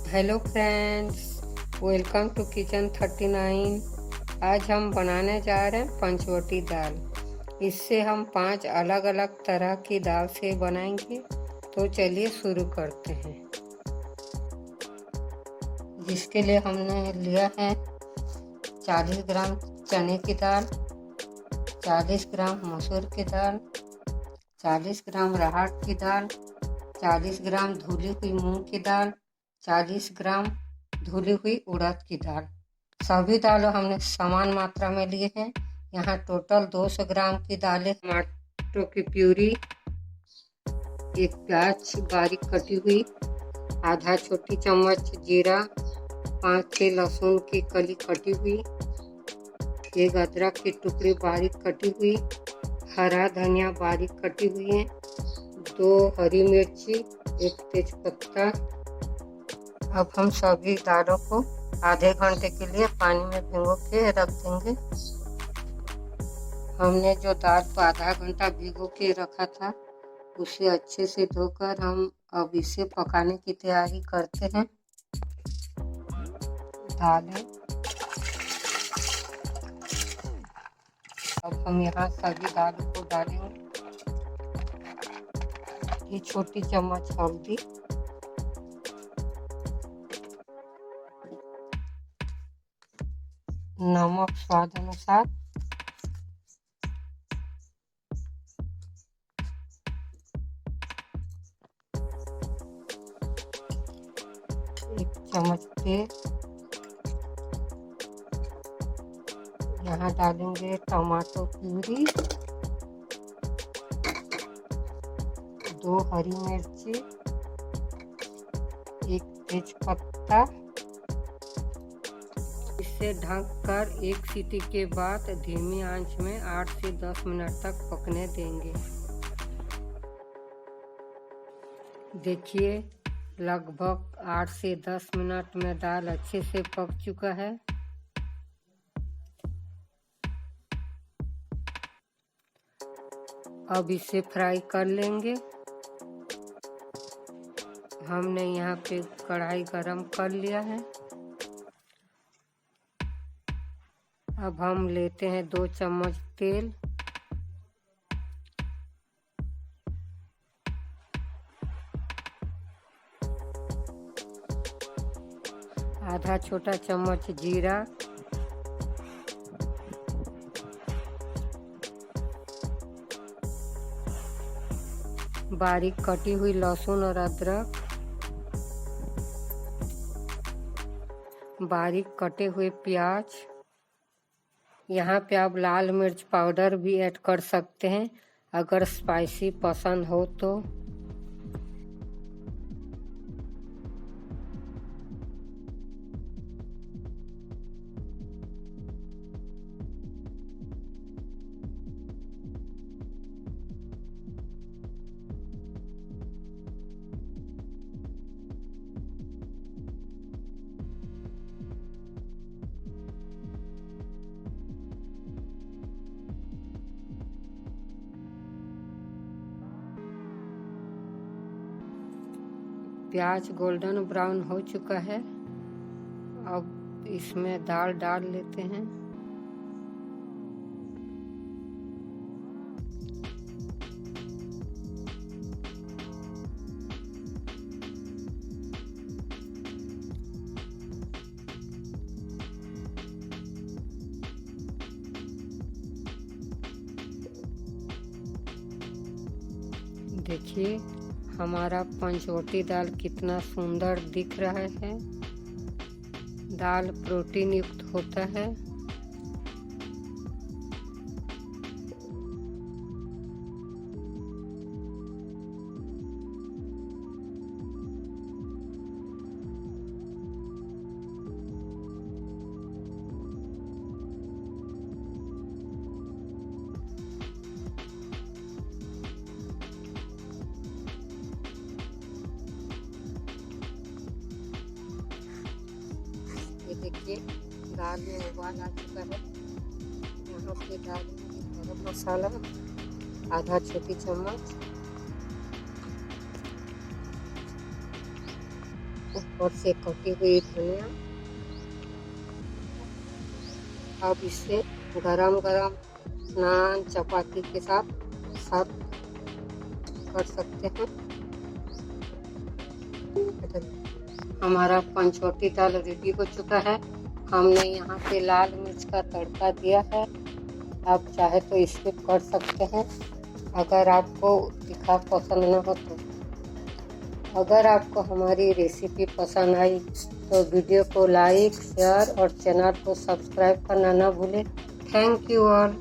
Hello friends, welcome to kitchen 39। आज हम बनाने जा रहे हैं पंचवटी दाल। इससे हम 5 अलग अलग तरह की दाल से बनाएंगे। तो चलिए शुरू करते हैं। जिसके लिए हमने लिया है 40 ग्राम चने की दाल, 40 ग्राम मसूर की दाल, 40 ग्राम राहड़ की दाल, 40 ग्राम धुली हुई मूंग की दाल, 40 ग्राम धुली हुई उड़द की दाल। सभी दालों हमने समान मात्रा में लिए हैं। यहाँ टोटल 200 ग्राम की दालें, टमाटो की प्यूरी, एक प्याज बारीक कटी हुई, आधा छोटी चम्मच जीरा, 5-6 लहसुन की कली कटी हुई, एक अदरक की टुकड़ी बारीक कटी हुई, हरा धनिया बारीक कटी हुई है, 2 हरी मिर्ची, एक तेज पत्ता। अब हम सभी दालों को आधे घंटे के लिए पानी में भिगो के रख देंगे। हमने जो दाल को आधा घंटा भिगो के रखा था उसे अच्छे से धोकर हम अब इसे पकाने की तैयारी करते हैं। दालें अब हम यहाँ सभी दालों को डालेंगे। ये छोटी चम्मच हल्दी, नमक स्वाद अनुसार, एक चम्मच तेल। यहाँ डालेंगे टमाटो प्यूरी, 2 हरी मिर्ची, एक तेज पत्ता। इसे ढककर 1 सीटी के बाद धीमी आंच में 8 से 10 मिनट तक पकने देंगे। देखिए, लगभग 8 से 10 मिनट में दाल अच्छे से पक चुका है। अब इसे फ्राई कर लेंगे। हमने यहाँ पे कढ़ाई गरम कर लिया है। अब हम लेते हैं 2 चम्मच तेल। आधा छोटा चम्मच जीरा, बारीक कटी हुई लहसुन और अदरक, बारीक कटे हुए प्याज। यहाँ पे आप लाल मिर्च पाउडर भी ऐड कर सकते हैं अगर स्पाइसी पसंद हो तो। प्याज गोल्डन ब्राउन हो चुका है। अब इसमें दाल डाल लेते हैं। देखिए, हमारा पंचवटी दाल कितना सुंदर दिख रहा है। दाल प्रोटीन युक्त होता है। ये देखिए, दाल में उबाल आ चुका है। यहाँ पे डालेंगे गरम मसाला, आधा छोटी चम्मच, ऊपर से कटी हुई धनिया। अब इसे गरम गरम नान चपाती के साथ सर्व कर सकते हैं। हमारा पंचवटी दाल रेडी हो चुका है। हमने यहाँ पे लाल मिर्च का तड़का दिया है। आप चाहे तो स्किप कर सकते हैं अगर आपको तीखा पसंद न हो तो। अगर आपको हमारी रेसिपी पसंद आई तो वीडियो को लाइक, शेयर और चैनल को सब्सक्राइब करना न भूलें। Thank you all.